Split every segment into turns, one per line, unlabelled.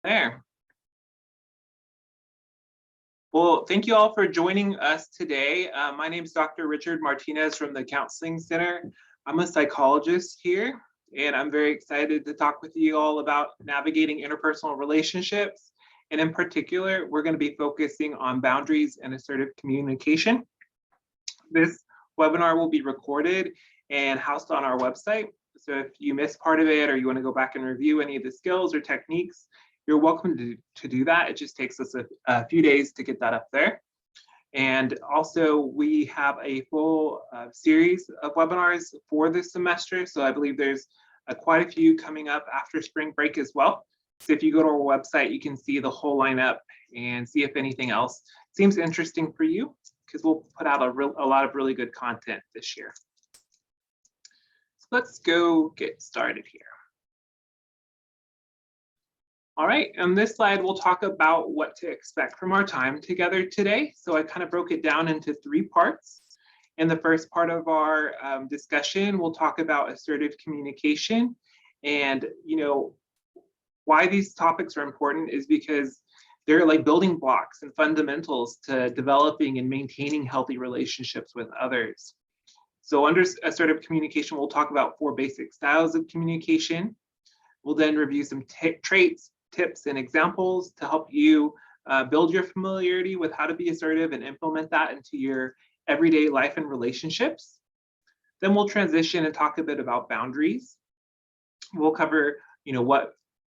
There. Well, thank you all for joining us today. My name is Dr. Richard Martinez from the Counseling Center. I'm a psychologist here, and I'm very excited to talk with you all about navigating interpersonal relationships. And in particular, we're going to be focusing on boundaries and assertive communication. This webinar will be recorded and housed on our website. So if you missed part of it or you want to go back and review any of the skills or techniques, you're welcome to do that. It just takes us a few days to get that up there. And also, we have a full series of webinars for this semester. So I believe there's quite a few coming up after spring break as well. So if you go to our website, you can see the whole lineup and see if anything else seems interesting for you, because we'll put out a lot of really good content this year. So let's go get started here. All right, on this slide, we'll talk about what to expect from our time together today. So I kind of broke it down into 3 parts. In the first part of our discussion, we'll talk about assertive communication. And, why these topics are important is because they're like building blocks and fundamentals to developing and maintaining healthy relationships with others. So under assertive communication, we'll talk about 4 basic styles of communication. We'll then review some traits, tips, and examples to help you build your familiarity with how to be assertive and implement that into your everyday life and relationships. Then we'll transition and talk a bit about boundaries. We'll cover,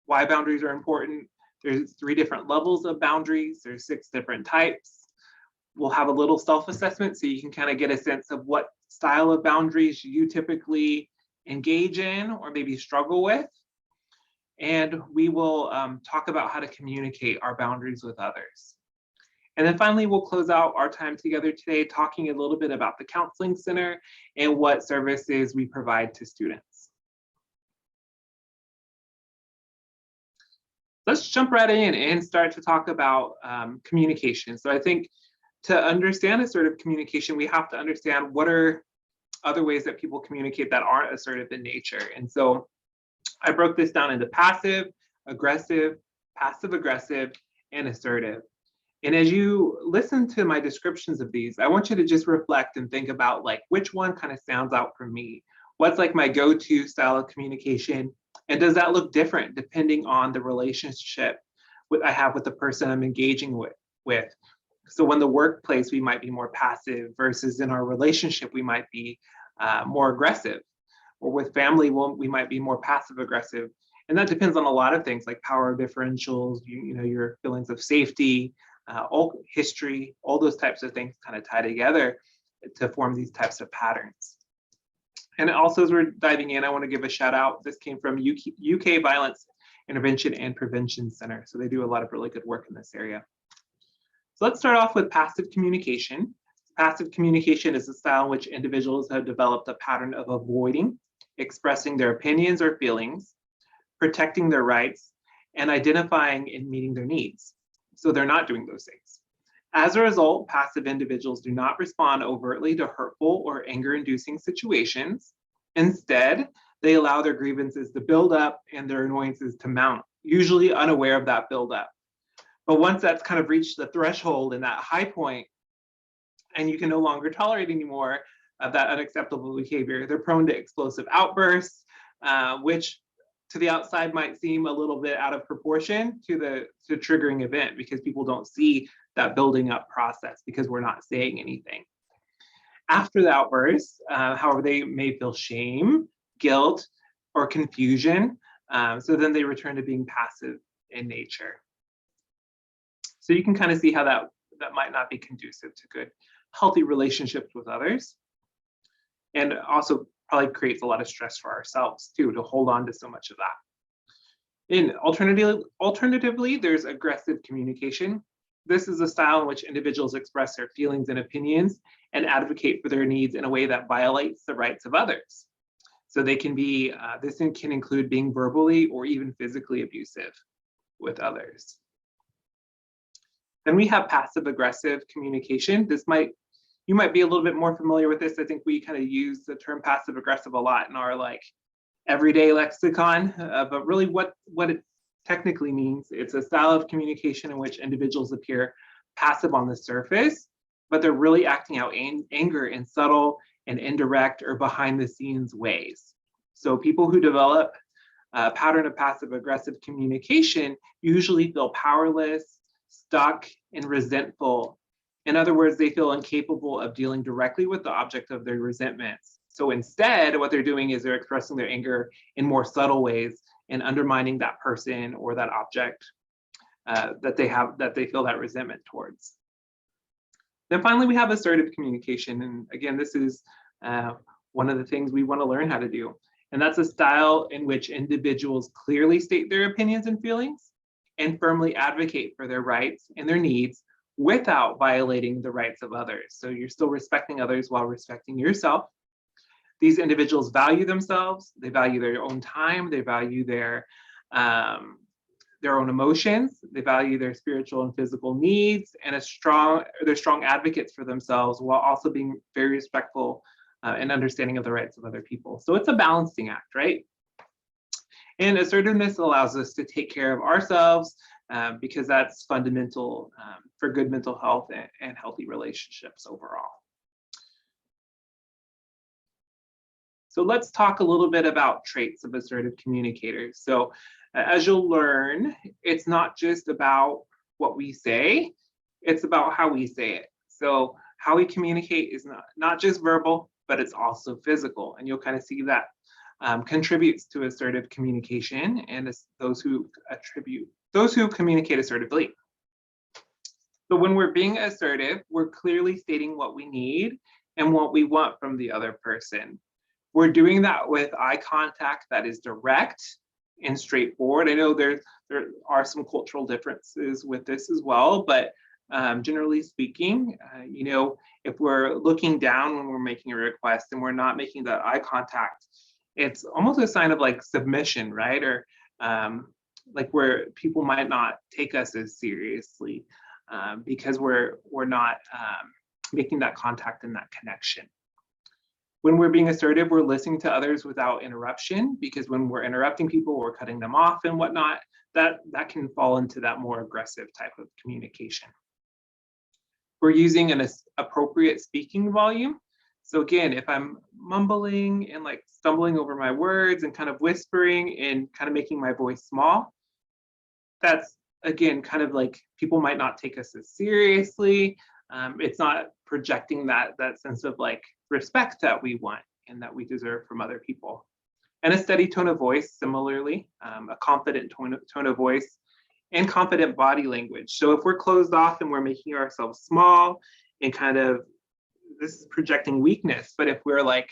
why boundaries are important. There's 3 different levels of boundaries. There's 6 different types. We'll have a little self-assessment so you can kind of get a sense of what style of boundaries you typically engage in or maybe struggle with. And we will talk about how to communicate our boundaries with others. And then finally, we'll close out our time together today talking a little bit about the Counseling Center and what services we provide to students. Let's jump right in and start to talk about communication. So I think to understand assertive communication, we have to understand what are other ways that people communicate that aren't assertive in nature. And so I broke this down into passive, aggressive, passive-aggressive, and assertive. And as you listen to my descriptions of these, I want you to just reflect and think about like which one kind of stands out for me. What's like my go-to style of communication? And does that look different depending on the relationship I have with the person I'm engaging with? So in the workplace, we might be more passive versus in our relationship, we might be more aggressive. Or with family, we might be more passive aggressive. And that depends on a lot of things like power differentials, your feelings of safety, all history, all those types of things kind of tie together to form these types of patterns. And also, as we're diving in, I want to give a shout out. This came from UK Violence Intervention and Prevention Center. So they do a lot of really good work in this area. So let's start off with passive communication. Passive communication is a style in which individuals have developed a pattern of avoiding expressing their opinions or feelings, protecting their rights, and identifying and meeting their needs. So they're not doing those things. As a result, passive individuals do not respond overtly to hurtful or anger-inducing situations. Instead, they allow their grievances to build up and their annoyances to mount, usually unaware of that buildup. But once that's kind of reached the threshold and that high point, and you can no longer tolerate anymore of that unacceptable behavior, they're prone to explosive outbursts, which to the outside might seem a little bit out of proportion to the triggering event because people don't see that building up process because we're not saying anything. After the outburst, however, they may feel shame, guilt, or confusion. So then they return to being passive in nature. So you can kind of see how that might not be conducive to good, healthy relationships with others. And also probably creates a lot of stress for ourselves too, to hold on to so much of that. And alternatively, there's aggressive communication. This is a style in which individuals express their feelings and opinions and advocate for their needs in a way that violates the rights of others. So they can be, this can include being verbally or even physically abusive with others. Then we have passive aggressive communication. You might be a little bit more familiar with this. I think we kind of use the term passive aggressive a lot in our like everyday lexicon, but really what it technically means it's a style of communication in which individuals appear passive on the surface, but they're really acting out anger in subtle and indirect or behind the scenes ways. So people who develop a pattern of passive aggressive communication usually feel powerless, stuck, and resentful. In other words, they feel incapable of dealing directly with the object of their resentments. So instead, what they're doing is they're expressing their anger in more subtle ways and undermining that person or that object that they feel that resentment towards. Then finally, we have assertive communication. And again, this is one of the things we want to learn how to do. And that's a style in which individuals clearly state their opinions and feelings and firmly advocate for their rights and their needs without violating the rights of others. So you're still respecting others while respecting yourself. These individuals value themselves, they value their own time, they value their own emotions, they value their spiritual and physical needs, and they're strong advocates for themselves while also being very respectful and understanding of the rights of other people. So it's a balancing act, right? And assertiveness allows us to take care of ourselves because that's fundamental for good mental health and healthy relationships overall. So let's talk a little bit about traits of assertive communicators. So as you'll learn, it's not just about what we say, it's about how we say it. So how we communicate is not just verbal, but it's also physical. And you'll kind of see that contributes to assertive communication and those who communicate assertively. So when we're being assertive, we're clearly stating what we need and what we want from the other person. We're doing that with eye contact that is direct and straightforward. I know there are some cultural differences with this as well, but generally speaking, if we're looking down when we're making a request and we're not making that eye contact, it's almost a sign of like submission, right? Or like where people might not take us as seriously because we're not making that contact and that connection. When we're being assertive, we're listening to others without interruption, because when we're interrupting people, we're cutting them off and whatnot, that can fall into that more aggressive type of communication. We're using an appropriate speaking volume. So again, if I'm mumbling and like stumbling over my words and kind of whispering and kind of making my voice small, that's again kind of like people might not take us as seriously. It's not projecting that sense of like respect that we want and that we deserve from other people. And a steady tone of voice, similarly, a confident tone of voice and confident body language. So if we're closed off and we're making ourselves small and kind of, this is projecting weakness, but if we're like,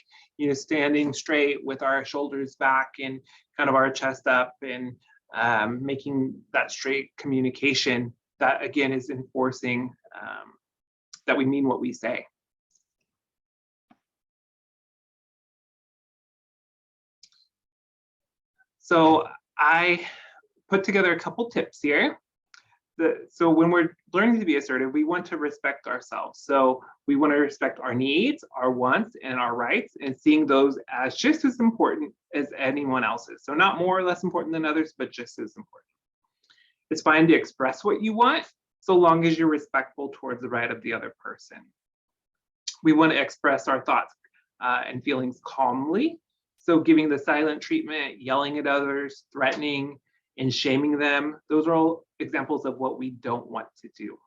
standing straight with our shoulders back and kind of our chest up and making that straight communication, that again is enforcing that we mean what we say. So I put together a couple tips here. So when we're learning to be assertive, we want to respect ourselves. So we want to respect our needs, our wants, and our rights, and seeing those as just as important as anyone else's. So not more or less important than others, but just as important. It's fine to express what you want, so long as you're respectful towards the right of the other person. We want to express our thoughts and feelings calmly. So giving the silent treatment, yelling at others, threatening, and shaming them, those are all examples of what we don't want to do.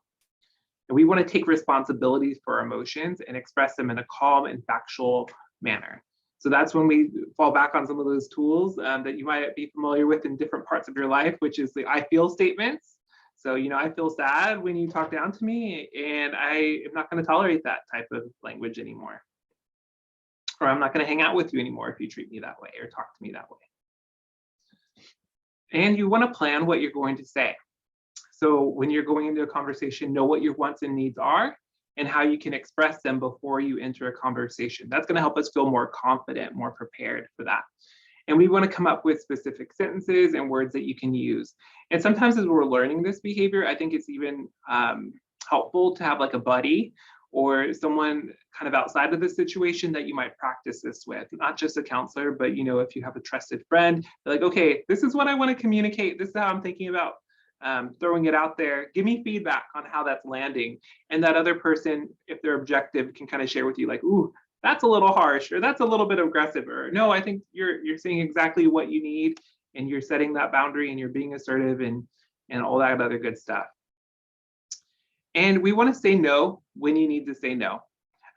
And we want to take responsibilities for our emotions and express them in a calm and factual manner. So that's when we fall back on some of those tools that you might be familiar with in different parts of your life, which is the I feel statements. So, I feel sad when you talk down to me, and I am not going to tolerate that type of language anymore. Or I'm not going to hang out with you anymore if you treat me that way or talk to me that way. And you want to plan what you're going to say. So when you're going into a conversation, know what your wants and needs are and how you can express them before you enter a conversation. That's going to help us feel more confident, more prepared for that. And we want to come up with specific sentences and words that you can use. And sometimes as we're learning this behavior, I think it's even helpful to have like a buddy or someone kind of outside of the situation that you might practice this with, not just a counselor, but if you have a trusted friend, like, okay, this is what I want to communicate. This is how I'm thinking about throwing it out there. Give me feedback on how that's landing. And that other person, if they're objective, can kind of share with you like, ooh, that's a little harsh, or that's a little bit aggressive, or no, I think you're saying exactly what you need, and you're setting that boundary, and you're being assertive, and all that other good stuff. And we want to say no when you need to say no.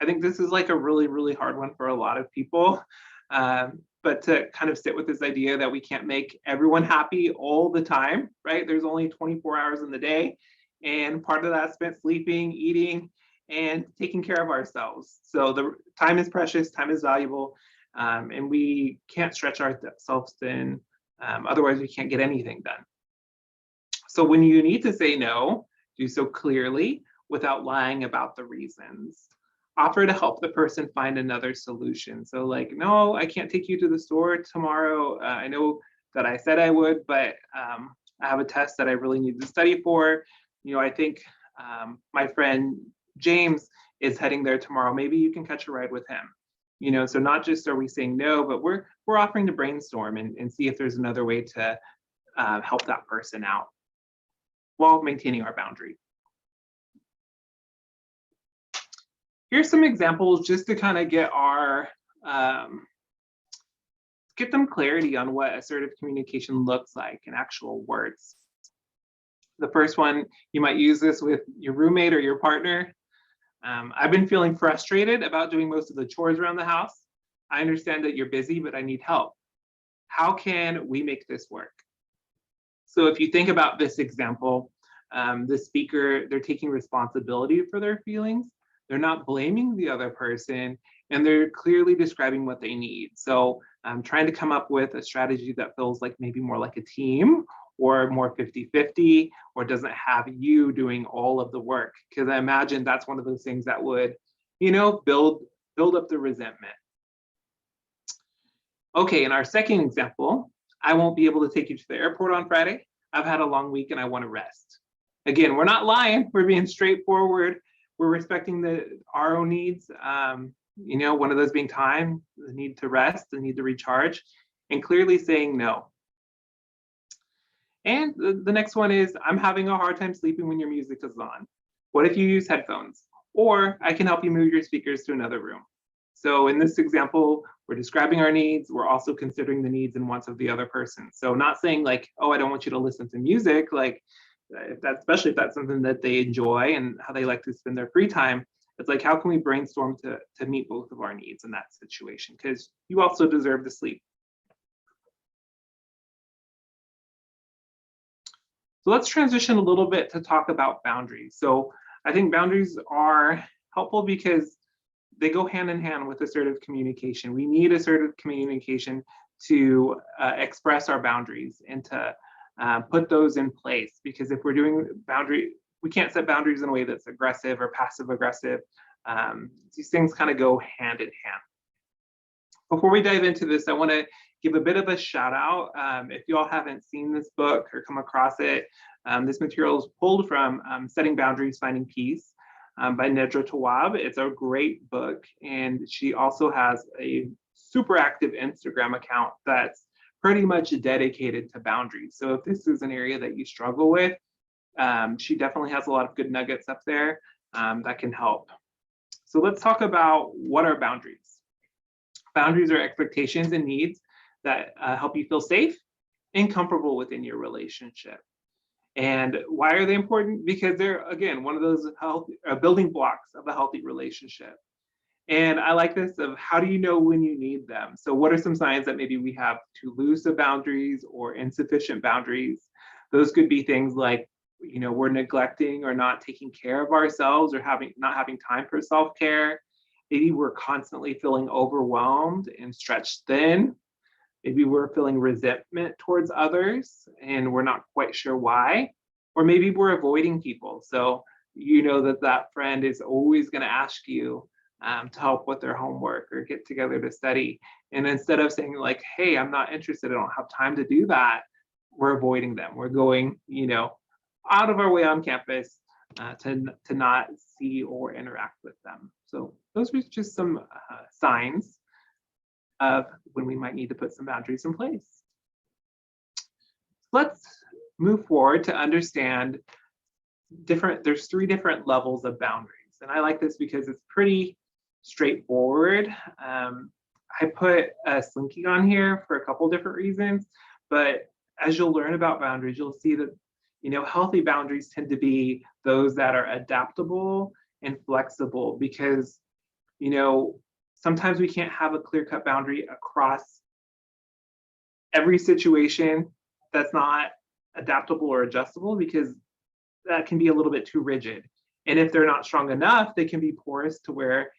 I think this is like a really, really hard one for a lot of people. But to kind of sit with this idea that we can't make everyone happy all the time, right? There's only 24 hours in the day, and part of that spent sleeping, eating, and taking care of ourselves. So the time is precious, time is valuable, and we can't stretch ourselves thin. Otherwise, we can't get anything done. So when you need to say no, do so clearly without lying about the reasons. Offer to help the person find another solution. So like, no, I can't take you to the store tomorrow. I know that I said I would, but I have a test that I really need to study for. I think my friend James is heading there tomorrow. Maybe you can catch a ride with him. So not just are we saying no, but we're offering to brainstorm and see if there's another way to help that person out while maintaining our boundary. Here's some examples just to kind of get them clarity on what assertive communication looks like in actual words. The first one, you might use this with your roommate or your partner. I've been feeling frustrated about doing most of the chores around the house. I understand that you're busy, but I need help. How can we make this work? So if you think about this example, the speaker, they're taking responsibility for their feelings. They're not blaming the other person, and they're clearly describing what they need. So I'm trying to come up with a strategy that feels like maybe more like a team, or more 50-50, or doesn't have you doing all of the work. Because I imagine that's one of those things that would, build up the resentment. Okay, in our second example, I won't be able to take you to the airport on Friday. I've had a long week and I want to rest. Again, we're not lying, we're being straightforward. We're respecting our own needs, one of those being time, the need to rest, the need to recharge, and clearly saying no. And the next one is, I'm having a hard time sleeping when your music is on. What if you use headphones? Or I can help you move your speakers to another room. So in this example, we're describing our needs. We're also considering the needs and wants of the other person. So not saying like, oh, I don't want you to listen to music, like, especially if that's something that they enjoy and how they like to spend their free time. It's like, how can we brainstorm to meet both of our needs in that situation? Because you also deserve to sleep. So let's transition a little bit to talk about boundaries. So I think boundaries are helpful because they go hand in hand with assertive communication. We need assertive communication to express our boundaries and to put those in place, because if we're doing we can't set boundaries in a way that's aggressive or passive aggressive. These things kind of go hand in hand. Before we dive into this, I want to give a bit of a shout out. If you all haven't seen this book or come across it, this material is pulled from Setting Boundaries, Finding Peace by Nedra Tawwab. It's a great book, and she also has a super active Instagram account that's pretty much dedicated to boundaries. So if this is an area that you struggle with, she definitely has a lot of good nuggets up there that can help. So let's talk about what are boundaries. Boundaries are expectations and needs that help you feel safe and comfortable within your relationship. And why are they important? Because they're, again, one of those building blocks of a healthy relationship. And I like this of, how do you know when you need them? So what are some signs that maybe we have too loose of boundaries or insufficient boundaries? Those could be things like, we're neglecting or not taking care of ourselves, or not having time for self-care. Maybe we're constantly feeling overwhelmed and stretched thin. Maybe we're feeling resentment towards others and we're not quite sure why. Or maybe we're avoiding people. So that friend is always going to ask you to help with their homework or get together to study. And instead of saying like, hey, I'm not interested, I don't have time to do that, we're avoiding them. We're going, out of our way on campus to not see or interact with them. So those were just some signs of when we might need to put some boundaries in place. Let's move forward to understand there's 3 different levels of boundaries. And I like this because it's pretty straightforward. I put a slinky on here for a couple different reasons, but as you'll learn about boundaries, you'll see that, healthy boundaries tend to be those that are adaptable and flexible because, sometimes we can't have a clear-cut boundary across every situation that's not adaptable or adjustable because that can be a little bit too rigid. And if they're not strong enough, they can be porous to where,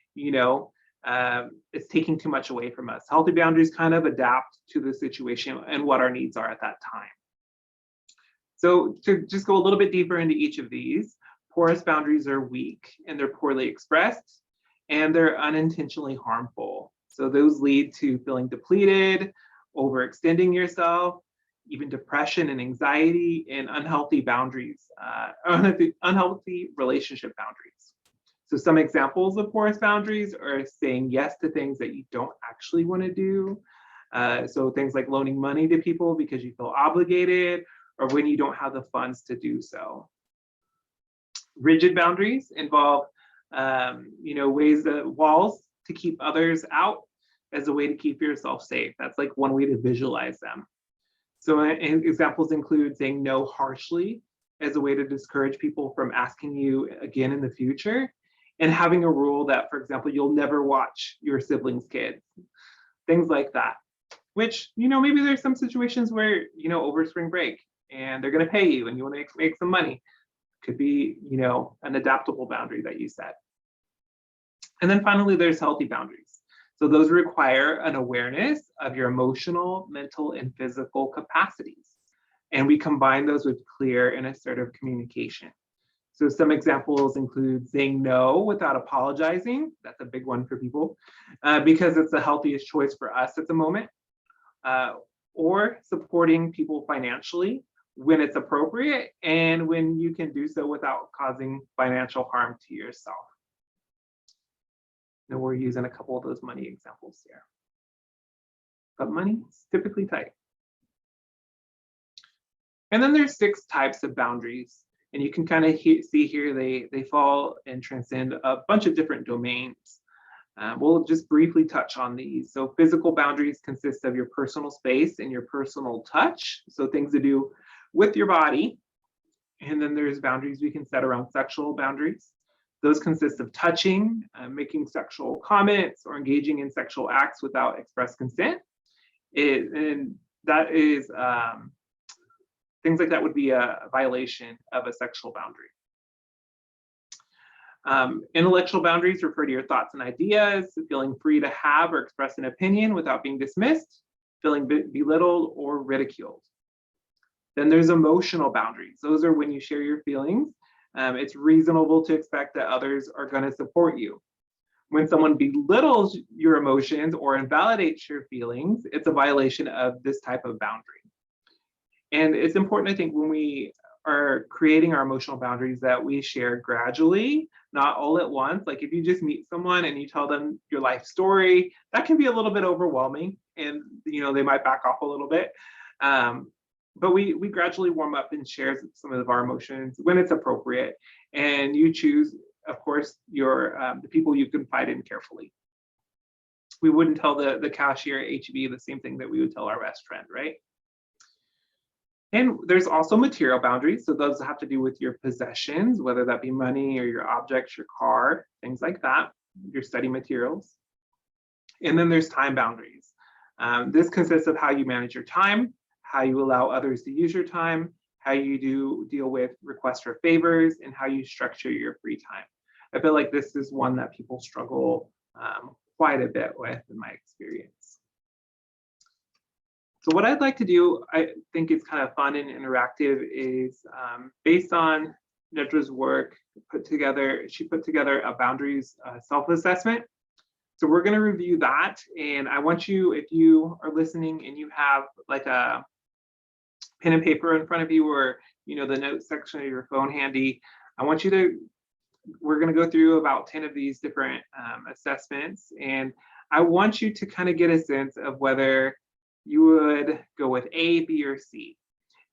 it's taking too much away from us. Healthy boundaries kind of adapt to the situation and what our needs are at that time. So to just go a little bit deeper into each of these, porous boundaries are weak and they're poorly expressed and they're unintentionally harmful. So those lead to feeling depleted, overextending yourself, even depression and anxiety, and unhealthy boundaries, unhealthy relationship boundaries. So some examples of porous boundaries are saying yes to things that you don't actually want to do. So things like loaning money to people because you feel obligated or when you don't have the funds to do so. Rigid boundaries involve, walls to keep others out as a way to keep yourself safe. That's like one way to visualize them. So examples include saying no harshly as a way to discourage people from asking you again in the future, and having a rule that, for example, you'll never watch your siblings' kids, things like that. Which, maybe there's some situations where, over spring break and they're going to pay you and you want to make some money. Could be, an adaptable boundary that you set. And then finally, there's healthy boundaries. So those require an awareness of your emotional, mental, and physical capacities. And we combine those with clear and assertive communication. So some examples include saying no without apologizing. That's a big one for people because it's the healthiest choice for us at the moment. Or supporting people financially when it's appropriate and when you can do so without causing financial harm to yourself. And we're using a couple of those money examples here. But money is typically tight. And then there's 6 types of boundaries. And you can kind of see here they fall and transcend a bunch of different domains. We'll just briefly touch on these. So physical boundaries consist of your personal space and your personal touch. So things to do with your body. And then there's boundaries we can set around sexual boundaries. Those consist of touching, making sexual comments, or engaging in sexual acts without express consent. And that is, things like that would be a violation of a sexual boundary. Intellectual boundaries refer to your thoughts and ideas, feeling free to have or express an opinion without being dismissed, feeling belittled or ridiculed. Then there's emotional boundaries. Those are when you share your feelings. It's reasonable to expect that others are going to support you. When someone belittles your emotions or invalidates your feelings, it's a violation of this type of boundary. And it's important, I think, when we are creating our emotional boundaries that we share gradually, not all at once. Like if you just meet someone and you tell them your life story, that can be a little bit overwhelming and they might back off a little bit. But we gradually warm up and share some of our emotions when it's appropriate. And you choose, of course, the people you confide in carefully. We wouldn't tell the cashier at HEB the same thing that we would tell our best friend, right? And there's also material boundaries. So those have to do with your possessions, whether that be money or your objects, your car, things like that, your study materials. And then there's time boundaries. This consists of how you manage your time, how you allow others to use your time, how you deal with requests for favors, and how you structure your free time. I feel like this is one that people struggle quite a bit with in my experience. So what I'd like to do, I think is kind of fun and interactive, is based on Nedra's work, she put together a boundaries self-assessment. So we're going to review that. And I want you, if you are listening and you have like a pen and paper in front of you or the notes section of your phone handy, I want you to, we're going to go through about 10 of these different assessments, and I want you to kind of get a sense of whether you would go with A, B, or C.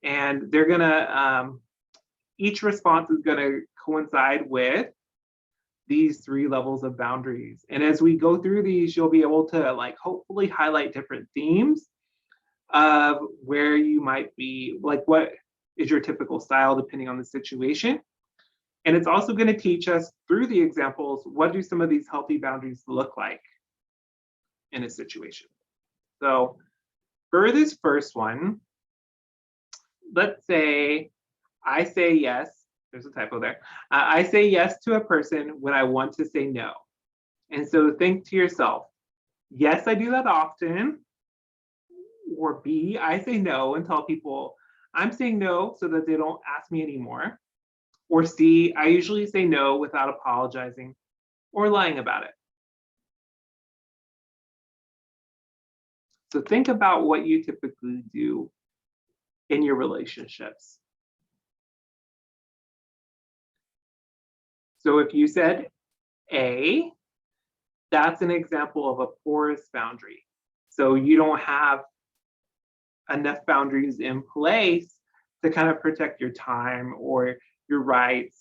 And they're going to, each response is going to coincide with these 3 levels of boundaries. And as we go through these, you'll be able to like hopefully highlight different themes of where you might be, like what is your typical style depending on the situation. And it's also going to teach us through the examples, what do some of these healthy boundaries look like in a situation. So for this first one, let's say I say yes, there's a typo there. I say yes to a person when I want to say no. And so think to yourself, yes, I do that often. Or B, I say no and tell people I'm saying no so that they don't ask me anymore. Or C, I usually say no without apologizing or lying about it. So think about what you typically do in your relationships. So if you said A, that's an example of a porous boundary. So you don't have enough boundaries in place to kind of protect your time or your rights,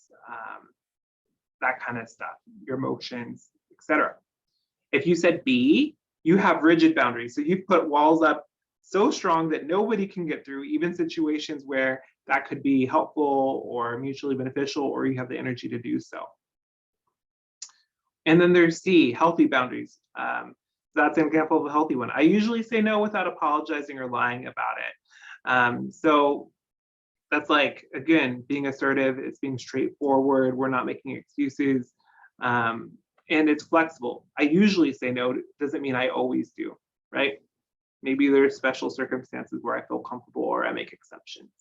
that kind of stuff, your emotions, etc. If you said B, you have rigid boundaries. So you've put walls up so strong that nobody can get through, even situations where that could be helpful or mutually beneficial, or you have the energy to do so. And then there's C, healthy boundaries. That's an example of a healthy one. I usually say no without apologizing or lying about it. So that's like, again, being assertive, it's being straightforward, we're not making excuses, and it's flexible. I usually say no, doesn't mean I always do, right? Maybe there's special circumstances where I feel comfortable or I make exceptions.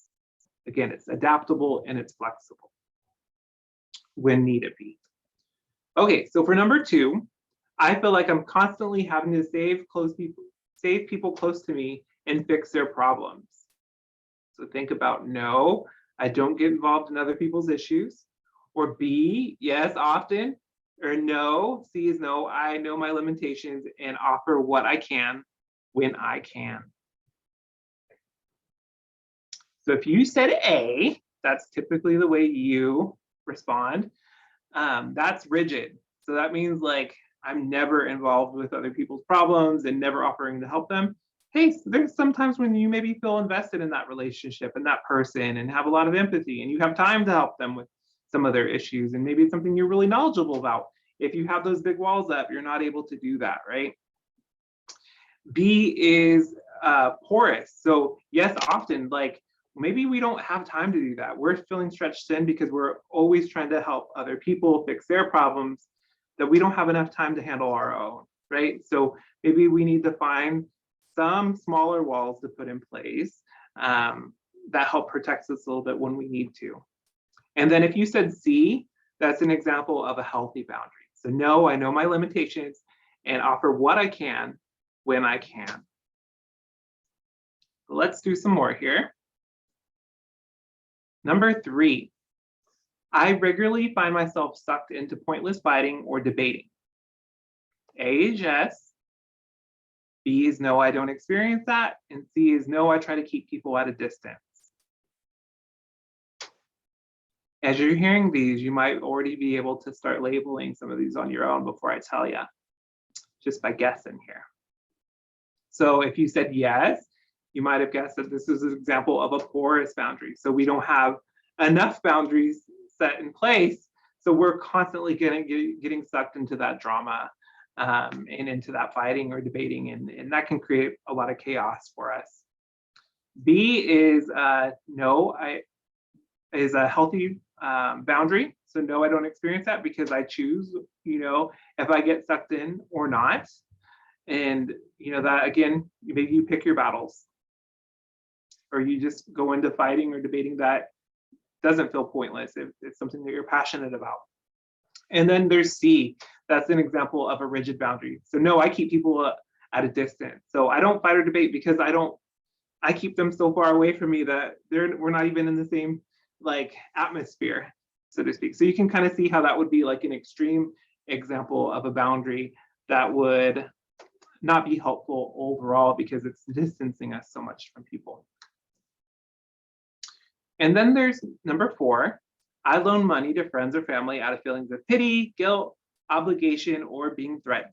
Again, it's adaptable and it's flexible when needed be. Okay, so for number 2, I feel like I'm constantly having to save people close to me and fix their problems. So think about no, I don't get involved in other people's issues. Or B, yes, often. Or no, C is no, I know my limitations and offer what I can when I can. So if you said A, that's typically the way you respond. That's rigid. So that means like I'm never involved with other people's problems and never offering to help them. Hey, so there's sometimes when you maybe feel invested in that relationship and that person and have a lot of empathy and you have time to help them with some of their issues, and maybe it's something you're really knowledgeable about. If you have those big walls up, you're not able to do that, right? B is porous. So yes, often, like maybe we don't have time to do that. We're feeling stretched thin because we're always trying to help other people fix their problems that we don't have enough time to handle our own, right? So maybe we need to find some smaller walls to put in place that help protect us a little bit when we need to. And then if you said C, that's an example of a healthy boundary. So no, I know my limitations and offer what I can when I can. Let's do some more here. Number 3, I regularly find myself sucked into pointless fighting or debating. A is yes. B is no, I don't experience that. And C is no, I try to keep people at a distance. As you're hearing these, you might already be able to start labeling some of these on your own before I tell you, just by guessing here. So if you said yes, you might have guessed that this is an example of a porous boundary. So we don't have enough boundaries set in place. So we're constantly getting sucked into that drama and into that fighting or debating. And that can create a lot of chaos for us. B is no, is a healthy boundary. So no, I don't experience that because I choose, if I get sucked in or not. And that again, maybe you pick your battles, or you just go into fighting or debating that doesn't feel pointless if it's something that you're passionate about. And then there's C, that's an example of a rigid boundary. So no, I keep people at a distance. So I don't fight or debate because I keep them so far away from me that we're not even in the same like atmosphere. so to speak. So you can kind of see how that would be like an extreme example of a boundary that would not be helpful overall because it's distancing us so much from people. And then there's number 4, I loan money to friends or family out of feelings of pity, guilt, obligation, or being threatened.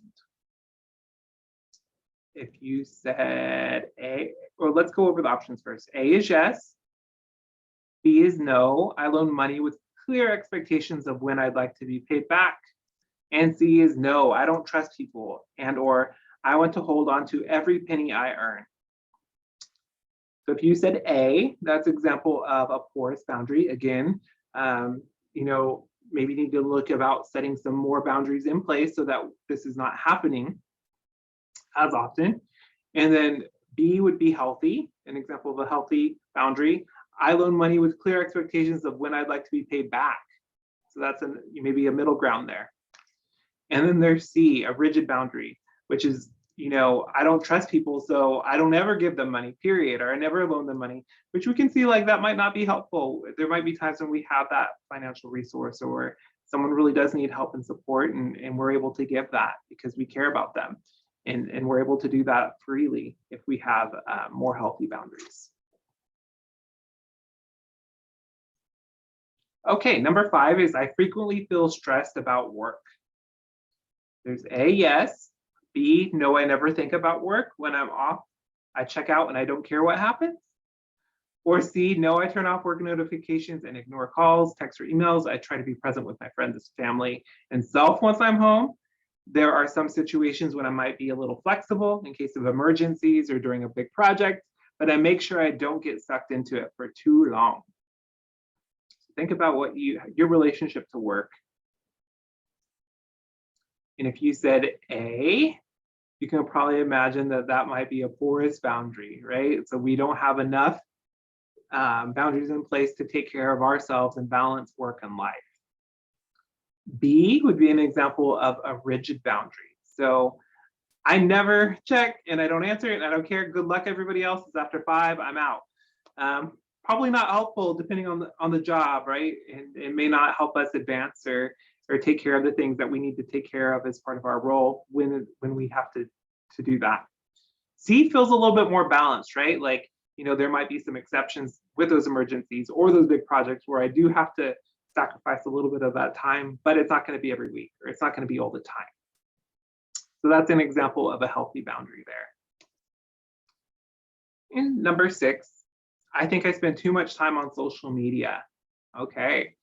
If you said A, or let's go over the options first. A is yes, B is no, I loan money with clear expectations of when I'd like to be paid back. And C is no, I don't trust people, and or I want to hold on to every penny I earn. So if you said A, that's example of a porous boundary. Again, maybe need to look about setting some more boundaries in place so that this is not happening as often. And then B would be healthy, an example of a healthy boundary. I loan money with clear expectations of when I'd like to be paid back. So that's maybe a middle ground there. And then there's C, a rigid boundary, which is, I don't trust people, so I don't ever give them money, period, or I never loan them money, which we can see like that might not be helpful. There might be times when we have that financial resource or someone really does need help and support, and we're able to give that because we care about them. And we're able to do that freely if we have more healthy boundaries. Okay, number 5 is I frequently feel stressed about work. There's A, yes. B, no, I never think about work. When I'm off, I check out and I don't care what happens. Or C, no, I turn off work notifications and ignore calls, texts, or emails. I try to be present with my friends, family, and self once I'm home. There are some situations when I might be a little flexible in case of emergencies or during a big project, but I make sure I don't get sucked into it for too long. Think about your relationship to work. And if you said A, you can probably imagine that might be a porous boundary, right? So we don't have enough boundaries in place to take care of ourselves and balance work and life. B would be an example of a rigid boundary. So I never check and I don't answer it and I don't care. Good luck, everybody else. It's after 5, I'm out. Probably not helpful depending on the job, right? And it may not help us advance or take care of the things that we need to take care of as part of our role when we have to do that. C feels a little bit more balanced, right? Like, there might be some exceptions with those emergencies or those big projects where I do have to sacrifice a little bit of that time, but it's not going to be every week or it's not going to be all the time. So that's an example of a healthy boundary there. And number 6, I think I spend too much time on social media. Okay,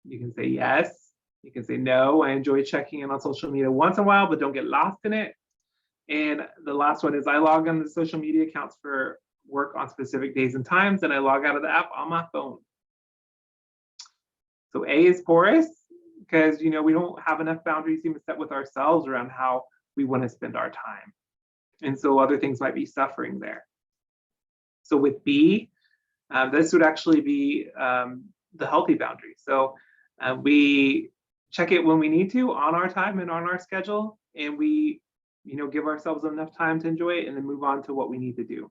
you can say yes, you can say no. I enjoy checking in on social media once in a while, but don't get lost in it. And the last one is I log on to social media accounts for work on specific days and times, and I log out of the app on my phone. So A is porous because we don't have enough boundaries even set with ourselves around how we want to spend our time. And so other things might be suffering there. So with B, this would actually be the healthy boundary. So we check it when we need to on our time and on our schedule, and we give ourselves enough time to enjoy it and then move on to what we need to do.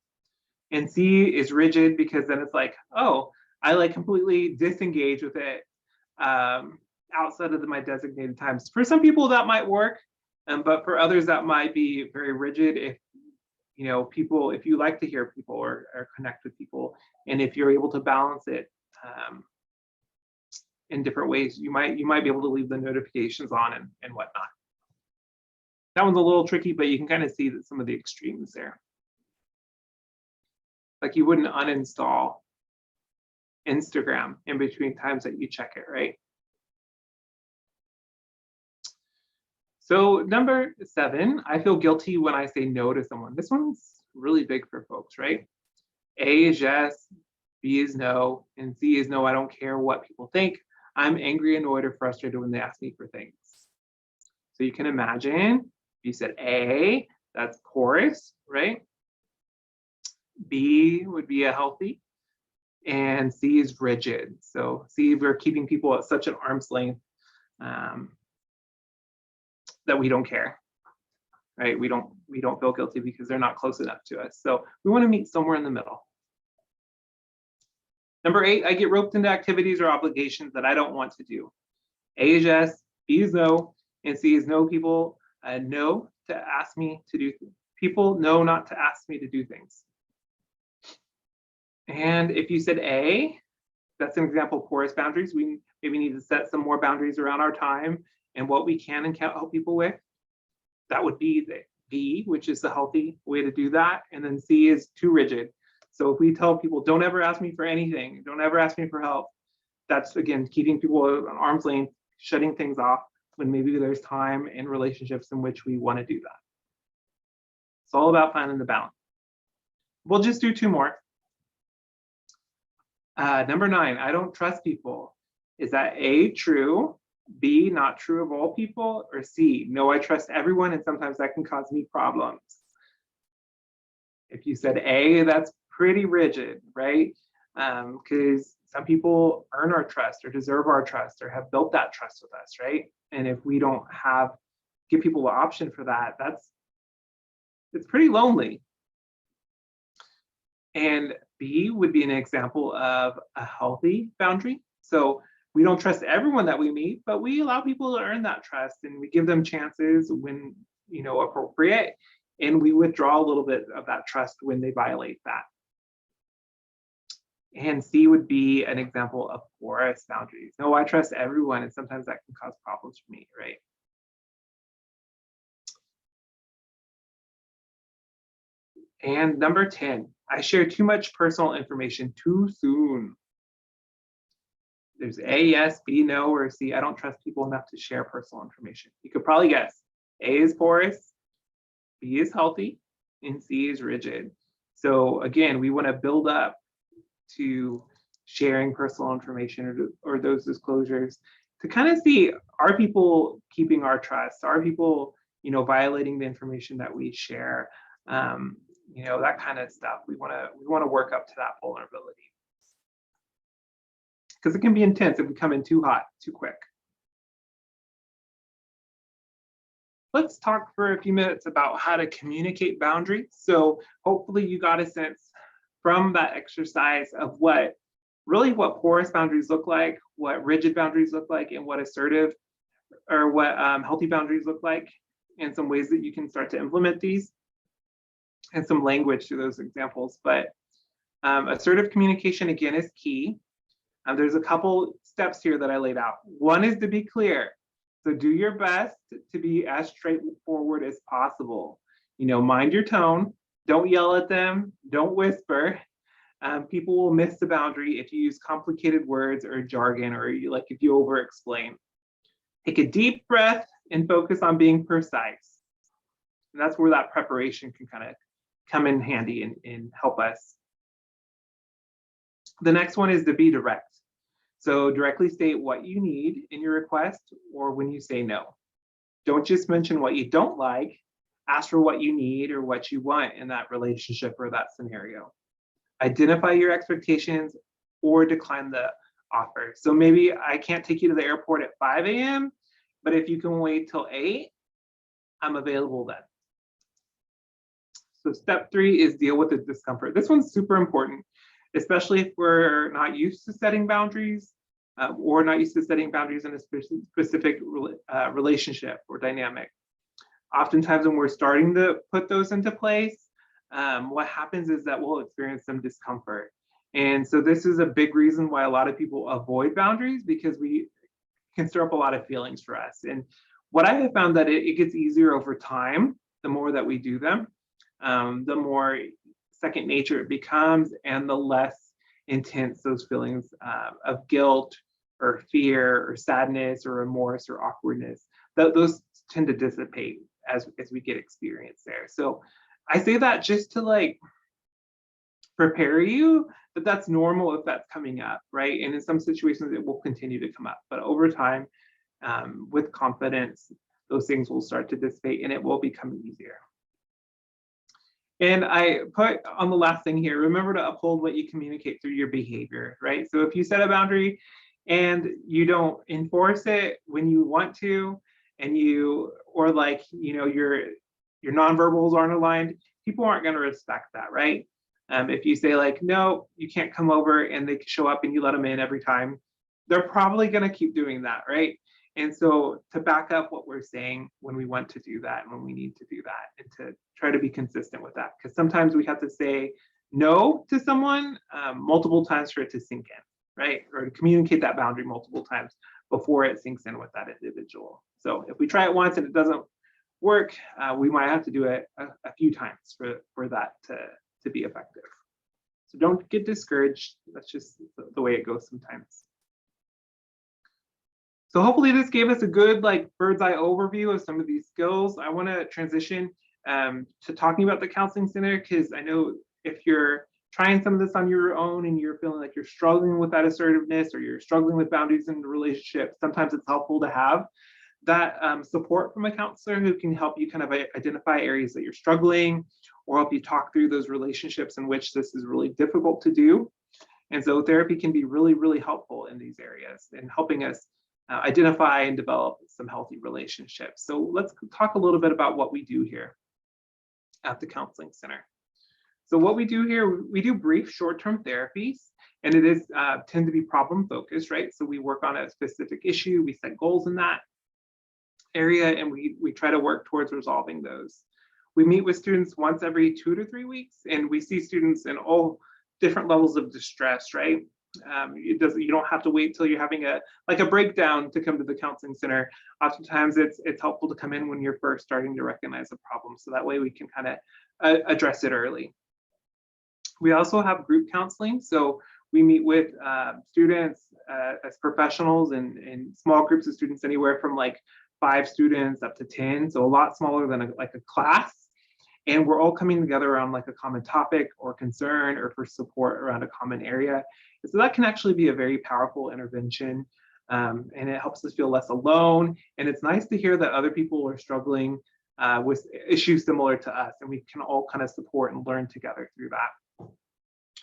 And C is rigid because then it's like, oh, I completely disengage with it outside of my designated times. For some people that might work, but for others that might be very rigid. If if you like to hear people or connect with people, and if you're able to balance it in different ways, you might be able to leave the notifications on and whatnot. That one's a little tricky, but you can kind of see that some of the extremes there. Like you wouldn't uninstall Instagram in between times that you check it, right? So number 7, I feel guilty when I say no to someone. This one's really big for folks, right? A is yes, B is no, and C is no, I don't care what people think. I'm angry, annoyed, or frustrated when they ask me for things. So you can imagine, if you said A, that's porous, right? B would be a healthy, and C is rigid. So C, we're keeping people at such an arm's length that we don't care, right? We don't feel guilty because they're not close enough to us. So we want to meet somewhere in the middle. Number 8, I get roped into activities or obligations that I don't want to do. A is yes, B is no, and C is no. People know to ask me to do things. People know not to ask me to do things. And if you said A, that's an example of porous boundaries. We maybe need to set some more boundaries around our time and what we can and can't help people with. That would be the B, which is the healthy way to do that. And then C is too rigid. So if we tell people, don't ever ask me for anything, don't ever ask me for help, that's, again, keeping people on arm's length, shutting things off when maybe there's time and relationships in which we want to do that. It's all about finding the balance. We'll just do 2 more. Number 9, I don't trust people. Is that A, true, B, not true of all people, or C, no, I trust everyone and sometimes that can cause me problems? If you said A, that's pretty rigid, right? Because some people earn our trust or deserve our trust or have built that trust with us, right? And if we don't give people the option for that, it's pretty lonely. And B would be an example of a healthy boundary. So we don't trust everyone that we meet, but we allow people to earn that trust and we give them chances when, appropriate, and we withdraw a little bit of that trust when they violate that. And C would be an example of porous boundaries. No, I trust everyone, and sometimes that can cause problems for me, right? And number 10, I share too much personal information too soon. There's A, yes, B, no, or C, I don't trust people enough to share personal information. You could probably guess. A is porous, B is healthy, and C is rigid. So again, we want to build up to sharing personal information or those disclosures to kind of see, are people keeping our trust? Are people, violating the information that we share? That kind of stuff. We want to work up to that vulnerability, because it can be intense if we come in too hot, too quick. Let's talk for a few minutes about how to communicate boundaries. So hopefully you got a sense from that exercise of what porous boundaries look like, what rigid boundaries look like, and what assertive or what healthy boundaries look like, and some ways that you can start to implement these, and some language to those examples. But assertive communication, again, is key. There's a couple steps here that I laid out. One is to be clear. So do your best to be as straightforward as possible. Mind your tone. Don't yell at them. Don't whisper. People will miss the boundary if you use complicated words or jargon, or if you over explain. Take a deep breath and focus on being precise. And that's where that preparation can kind of come in handy and help us. The next one is to be direct. So directly state what you need in your request or when you say no. Don't just mention what you don't like. Ask for what you need or what you want in that relationship or that scenario. Identify your expectations or decline the offer. So maybe I can't take you to the airport at 5 a.m., but if you can wait till 8, I'm available then. So step 3 is deal with the discomfort. This one's super important, especially if we're not used to setting boundaries or not used to setting boundaries in a specific relationship or dynamic. Oftentimes when we're starting to put those into place, what happens is that we'll experience some discomfort. And so this is a big reason why a lot of people avoid boundaries, because we can stir up a lot of feelings for us. And what I have found that it gets easier over time, the more that we do them, the more second nature it becomes, and the less intense those feelings of guilt or fear or sadness or remorse or awkwardness, those tend to dissipate as we get experience there. So I say that just to prepare you that that's normal if that's coming up, right? And in some situations it will continue to come up, but over time, with confidence, those things will start to dissipate and it will become easier. And I put on the last thing here, remember to uphold what you communicate through your behavior, right? So if you set a boundary and you don't enforce it when you want to, and your nonverbals aren't aligned, people aren't going to respect that, right? If you say like, no, you can't come over, and they show up and you let them in every time, they're probably going to keep doing that, right? And so to back up what we're saying when we want to do that and when we need to do that, and to try to be consistent with that, because sometimes we have to say no to someone multiple times for it to sink in, right? Or to communicate that boundary multiple times before it sinks in with that individual. So if we try it once and it doesn't work, we might have to do it a few times for that to be effective. So don't get discouraged. That's just the way it goes sometimes. So hopefully this gave us a good like bird's eye overview of some of these skills. I want to transition to talking about the counseling center, because I know if you're trying some of this on your own and you're feeling like you're struggling with that assertiveness, or you're struggling with boundaries in the relationship, sometimes it's helpful to have that support from a counselor who can help you kind of identify areas that you're struggling, or help you talk through those relationships in which this is really difficult to do. And so therapy can be really, really helpful in these areas and helping us identify and develop some healthy relationships. So let's talk a little bit about what we do here at the Counseling Center. So what we do here, we do brief short-term therapies, and it is tend to be problem focused, right? So we work on a specific issue, we set goals in that area, and we try to work towards resolving those. We meet with students once every 2 to 3 weeks, and we see students in all different levels of distress, right? You don't have to wait till you're having a breakdown to come to the counseling center. Oftentimes it's helpful to come in when you're first starting to recognize a problem, so that way we can kind of address it early. We also have group counseling, so we meet with students as professionals in small groups of students, anywhere from like 5 students up to 10, so a lot smaller than a class. And we're all coming together around like a common topic or concern, or for support around a common area. And so that can actually be a very powerful intervention, and it helps us feel less alone. And it's nice to hear that other people are struggling with issues similar to us, and we can all kind of support and learn together through that.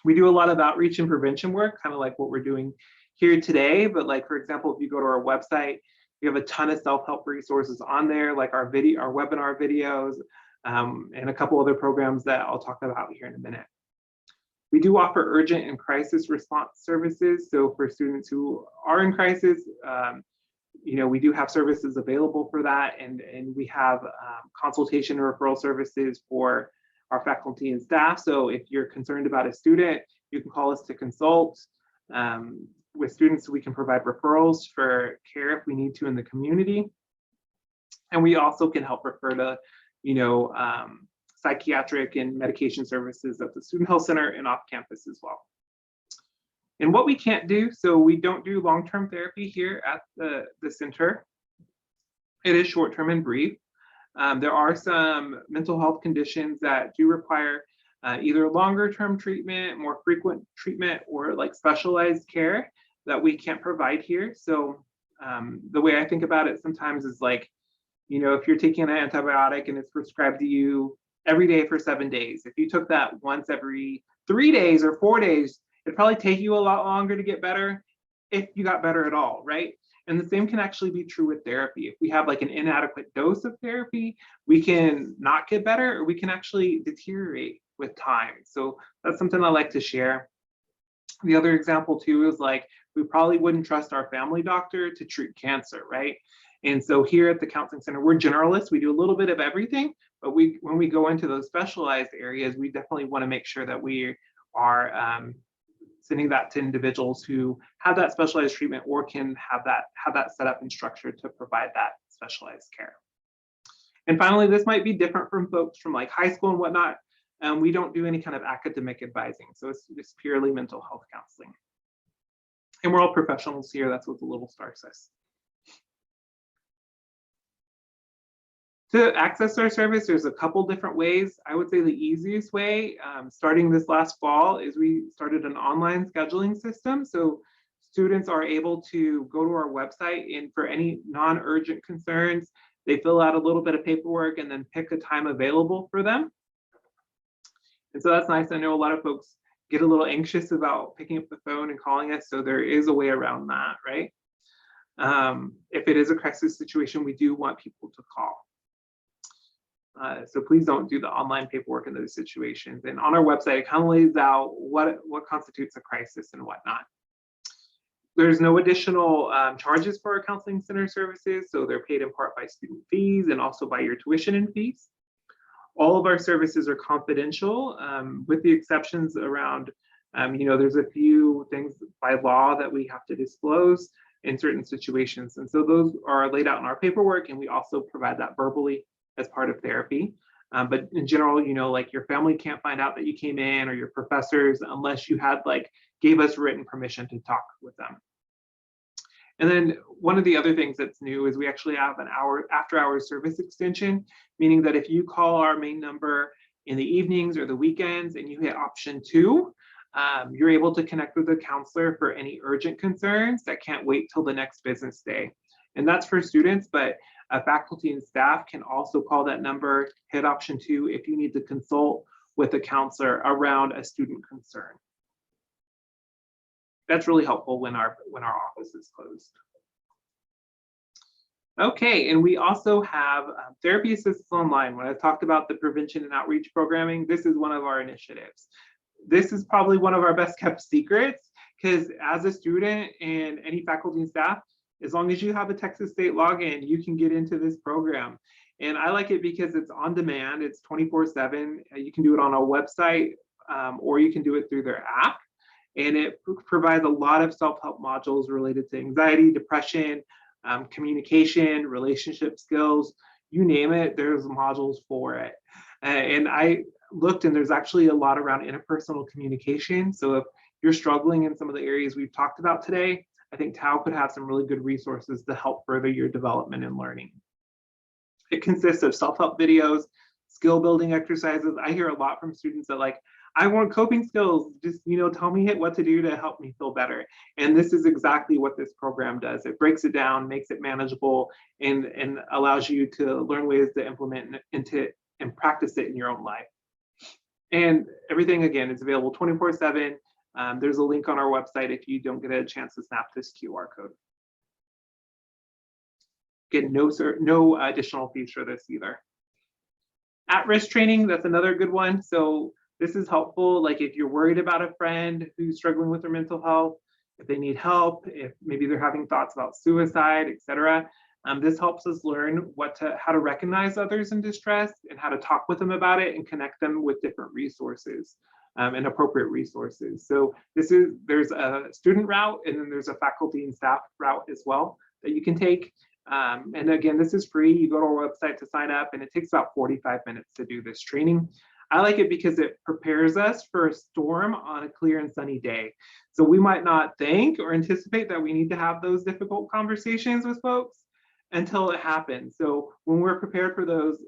We do a lot of outreach and prevention work, kind of like what we're doing here today. But like, for example, if you go to our website, we have a ton of self-help resources on there, like our webinar videos, and a couple other programs that I'll talk about here in a minute. We do offer urgent and crisis response services. So for students who are in crisis, we do have services available for that, and we have consultation and referral services for our faculty and staff. So if you're concerned about a student, you can call us to consult. With students, we can provide referrals for care if we need to in the community. And we also can help refer to psychiatric and medication services at the Student Health Center and off campus as well. And what we can't do, so we don't do long-term therapy here at the center. It is short-term and brief. There are some mental health conditions that do require either longer-term treatment, more frequent treatment, or like specialized care that we can't provide here. So the way I think about it sometimes is like, if you're taking an antibiotic and it's prescribed to you every day for 7 days, if you took that once every 3 days or 4 days, it'd probably take you a lot longer to get better, if you got better at all, right? And the same can actually be true with therapy. If we have like an inadequate dose of therapy, we can not get better, or we can actually deteriorate with time. So that's something I like to share. The other example too is like, we probably wouldn't trust our family doctor to treat cancer, right? And so here at the Counseling Center, we're generalists. We do a little bit of everything, but when we go into those specialized areas, we definitely want to make sure that we are sending that to individuals who have that specialized treatment, or can have that set up and structured to provide that specialized care. And finally, this might be different from folks from like high school and whatnot. We don't do any kind of academic advising, so it's purely mental health counseling. And we're all professionals here. That's what the little star says. To access our service, there's a couple different ways. I would say the easiest way, starting this last fall, is we started an online scheduling system. So students are able to go to our website, and for any non-urgent concerns, they fill out a little bit of paperwork and then pick a time available for them. And so that's nice. I know a lot of folks get a little anxious about picking up the phone and calling us, so there is a way around that, right? If it is a crisis situation, we do want people to call. So please don't do the online paperwork in those situations. And on our website, it kind of lays out what constitutes a crisis and whatnot. There's no additional charges for our counseling center services, so they're paid in part by student fees and also by your tuition and fees. All of our services are confidential, with the exceptions around, there's a few things by law that we have to disclose in certain situations. And so those are laid out in our paperwork, and we also provide that verbally as part of therapy. But in general, like your family can't find out that you came in, or your professors, unless you had gave us written permission to talk with them. And then one of the other things that's new is we actually have an after-hours service extension, meaning that if you call our main number in the evenings or the weekends and you hit option 2, you're able to connect with a counselor for any urgent concerns that can't wait till the next business day. And that's for students, but faculty and staff can also call that number, hit option 2 if you need to consult with a counselor around a student concern. That's really helpful when our office is closed. Okay, and we also have therapy assistance online. When I talked about the prevention and outreach programming, this is one of our initiatives. This is probably one of our best kept secrets, because as a student and any faculty and staff, as long as you have a Texas State login, you can get into this program. And I like it because it's on demand, it's 24/7. You can do it on a website, or you can do it through their app. And it provides a lot of self-help modules related to anxiety, depression, communication, relationship skills, you name it, there's modules for it. And I looked, and there's actually a lot around interpersonal communication. So if you're struggling in some of the areas we've talked about today, I think TAO could have some really good resources to help further your development and learning. It consists of self-help videos, skill building exercises. I hear a lot from students that I want coping skills, just tell me what to do to help me feel better. And this is exactly what this program does. It breaks it down, makes it manageable, and allows you to learn ways to implement and practice it in your own life. And everything, again, is available 24/7. There's a link on our website if you don't get a chance to snap this QR code. Again, no additional fees for this either. At-risk training, that's another good one. So this is helpful, if you're worried about a friend who's struggling with their mental health, if they need help, if maybe they're having thoughts about suicide, etc. This helps us learn how to recognize others in distress and how to talk with them about it and connect them with different resources and appropriate resources. So there's a student route, and then there's a faculty and staff route as well that you can take. And again, this is free. You go to our website to sign up, and it takes about 45 minutes to do this training. I like it because it prepares us for a storm on a clear and sunny day. So we might not think or anticipate that we need to have those difficult conversations with folks until it happens. So when we're prepared for those,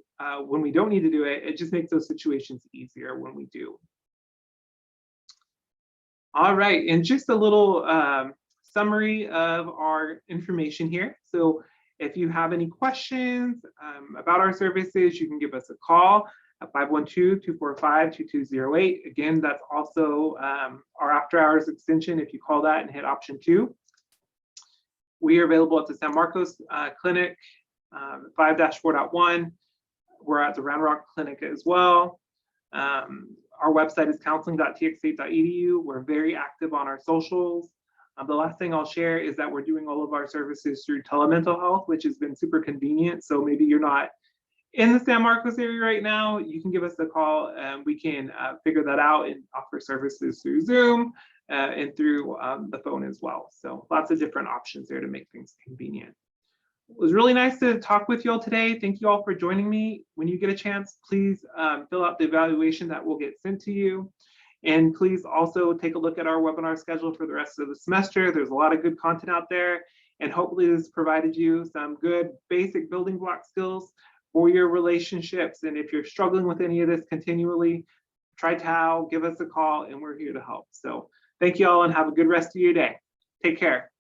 when we don't need to do it, it just makes those situations easier when we do. All right, and just a little summary of our information here. So if you have any questions about our services, you can give us a call at 512-245-2208. Again, that's also our after hours extension if you call that and hit option 2. We are available at the San Marcos Clinic, 5-4.1. We're at the Round Rock Clinic as well. Our website is counseling.txstate.edu. We're very active on our socials. The last thing I'll share is that we're doing all of our services through telemental health, which has been super convenient. So maybe you're not in the San Marcos area right now, you can give us a call and we can figure that out and offer services through Zoom and through the phone as well. So lots of different options there to make things convenient. It was really nice to talk with you all today. Thank you all for joining me. When you get a chance, please fill out the evaluation that will get sent to you. And please also take a look at our webinar schedule for the rest of the semester. There's a lot of good content out there. And hopefully this provided you some good basic building block skills for your relationships. And if you're struggling with any of this continually, try TAO, give us a call, and we're here to help. So thank you all and have a good rest of your day. Take care.